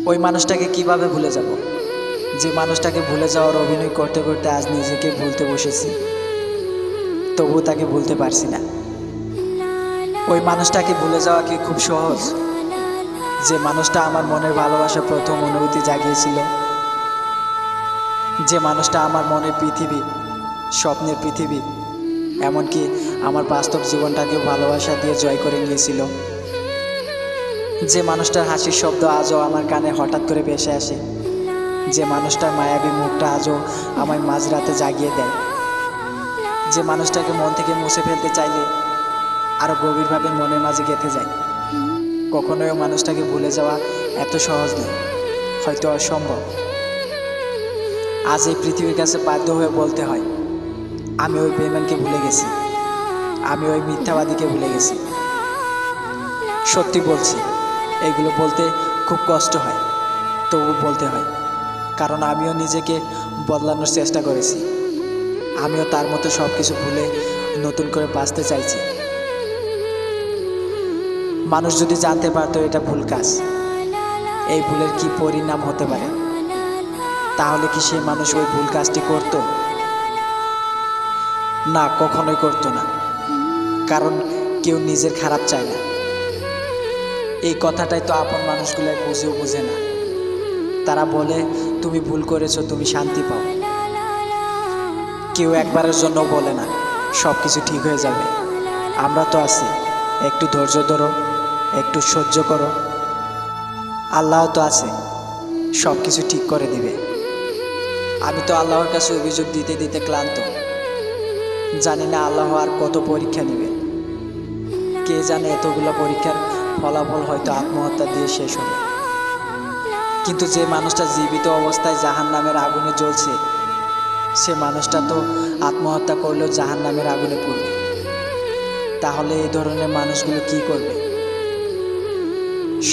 ওই মানুষটাকে কিভাবে ভুলে যাব, যে মানুষটাকে ভুলে যাওয়ার অভিনয় করতে করতে আজ নিজেকে ভুলতে বসেছি, তবুও তাকে ভুলতে পারছি না। ওই মানুষটাকে ভুলে যাওয়া কি খুব সহজ? যে মানুষটা আমার মনের ভালোবাসা প্রথম অনুভূতি জাগিয়েছিল, যে মানুষটা আমার মনের পৃথিবী, স্বপ্নের পৃথিবী, এমনকি আমার বাস্তব জীবনটাকে ভালোবাসা দিয়ে জয় করে নিয়েছিল, যে মানুষটার হাসির শব্দ আজও আমার কানে হঠাৎ করে ভেসে আসে, যে মানুষটার মায়াবী মুখটা আজও আমায় মাঝরাতে জাগিয়ে দেয়, যে মানুষটাকে মন থেকে মুছে ফেলতে চাইলে আরও গভীরভাবে মনের মাঝে গেঁথে যায়। কখনোই মানুষটাকে ভুলে যাওয়া এত সহজ নয়, হয়তো অসম্ভব। আজ এই পৃথিবীর কাছে বাধ্য হয়ে বলতে হয়, আমি ওই বেঈমানকে ভুলে গেছি, আমি ওই মিথ্যাবাদীকে ভুলে গেছি। সত্যি বলছি, এগুলো বলতে খুব কষ্ট হয়, তবু বলতে হয়, কারণ আমিও নিজেকে বদলানোর চেষ্টা করেছি। আমিও তার মতো সব কিছু ভুলে নতুন করে বাঁচতে চাইছি। মানুষ যদি জানতে পারতো এটা ভুল কাজ, এই ভুলের কি পরিণাম হতে পারে, তাহলে কি সেই মানুষ ওই ভুল কাজটি করত? না, কখনোই করতো না, কারণ কেউ নিজের খারাপ চায় না। এই কথাটাই তো আপন মানুষগুলো বুঝেও বোঝে না। তারা বলে তুমি ভুল করেছো, তুমি শান্তি পাও। কেউ একবারের জন্য বলে না সব কিছু ঠিক হয়ে যাবে। আমরা তো আছি, একটু ধৈর্য ধরো, একটু সহ্য করো। আল্লাহ তো আছে, সব কিছু ঠিক করে দিবে। আমি তো আল্লাহর কাছে অভিযোগ দিতে দিতে ক্লান্ত। জানি না আল্লাহ আর কত পরীক্ষা নেবে। কে জানে, এতগুলো পরীক্ষার ফলাফল হয়তো আত্মহত্যা দিয়ে শেষ হবে। কিন্তু যে মানুষটা জীবিত অবস্থায় জাহান্নামের আগুনে জ্বলছে, সে মানুষটা তো আত্মহত্যা করলেও জাহান্নামের আগুনে পড়বে। তাহলে এই ধরনের মানুষগুলো কি করবে?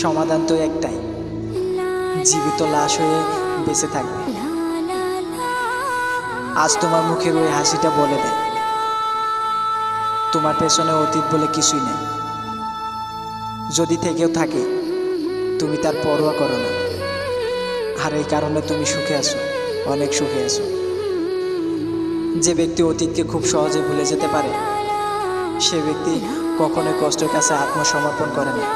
সমাধান তো একটাই, জীবিত লাশ হয়ে বেঁচে থাকবে। আজ তোমার মুখের ওই হাসিটা বলে দেয় তোমার পেছনে অতীত বলে কিছুই নেই। যদি থেকেও থাকে, তুমি তার পরোয়া করো না। আর এই কারণে তুমি সুখে আছো, অনেক সুখে আছো। যে ব্যক্তি অতীতকে খুব সহজে ভুলে যেতে পারে, সে ব্যক্তি কখনোই কষ্টের কাছে আত্মসমর্পণ করে না।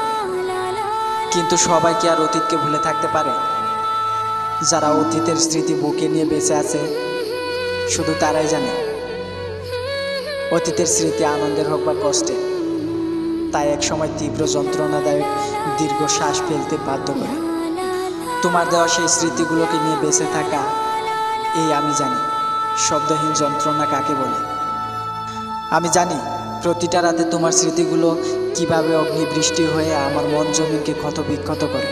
কিন্তু সবাই কি আর অতীতকে ভুলে থাকতে পারে? যারা অতীতের স্মৃতি বুকে নিয়ে বেঁচে আছে, শুধু তারাই জানে অতীতের স্মৃতি আনন্দের হোক বা কষ্টের, তাই একসময় তীব্র যন্ত্রণাদায়ক দীর্ঘ শ্বাস ফেলতে বাধ্য করে। তোমার দেওয়া সেই স্মৃতিগুলোকে নিয়ে বেঁচে থাকা, এই আমি জানি শব্দহীন যন্ত্রণা কাকে বলে। আমি জানি প্রতিটা রাতে তোমার স্মৃতিগুলো কিভাবে অগ্নিবৃষ্টি হয়ে আমার মন জমিনকে ক্ষত বিক্ষত করে।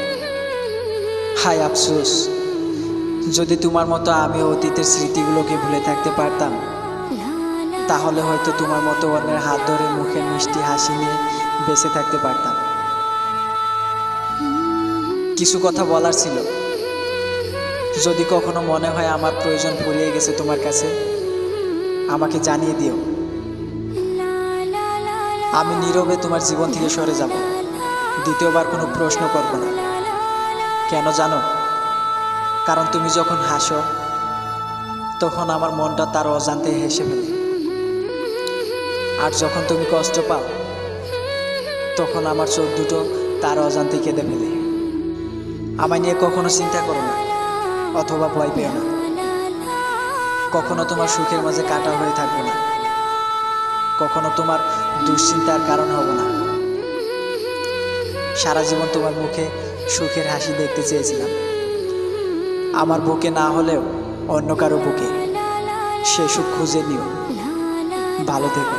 হায় আফসোস, যদি তোমার মতো আমি অতীতের স্মৃতিগুলোকে ভুলে থাকতে পারতাম, তাহলে হয়তো তোমার মতো অন্যের হাত ধরে মুখের মিষ্টি হাসি নিয়ে বেঁচে থাকতে পারতাম। কিছু কথা বলার ছিল, যদি কখনো মনে হয় আমার প্রয়োজন ফুরিয়ে গেছে তোমার কাছে, আমাকে জানিয়ে দিও। আমি নীরবে তোমার জীবন থেকে সরে যাব, দ্বিতীয়বার কোনো প্রশ্ন করব না। কেন জানো? কারণ তুমি যখন হাসো, তখন আমার মনটা তার অজান্তে হেসে ফেলে। আর যখন তুমি কষ্ট পাও, তখন আমার চোখ দুটো তার অজান্তে কেঁদে ফেলে। আমায় নিয়ে কখনো চিন্তা করো না, অথবা ভয় পেও না। কখনো তোমার সুখের মাঝে কাটা হয়ে থাকবো না, কখনো তোমার দুশ্চিন্তার কারণ হব না। সারা জীবন তোমার মুখে সুখের হাসি দেখতে চেয়েছিলাম, আমার বুকে না হলেও অন্য কারো বুকে। সে সুখ খুঁজে নিও। ভালো থেকো।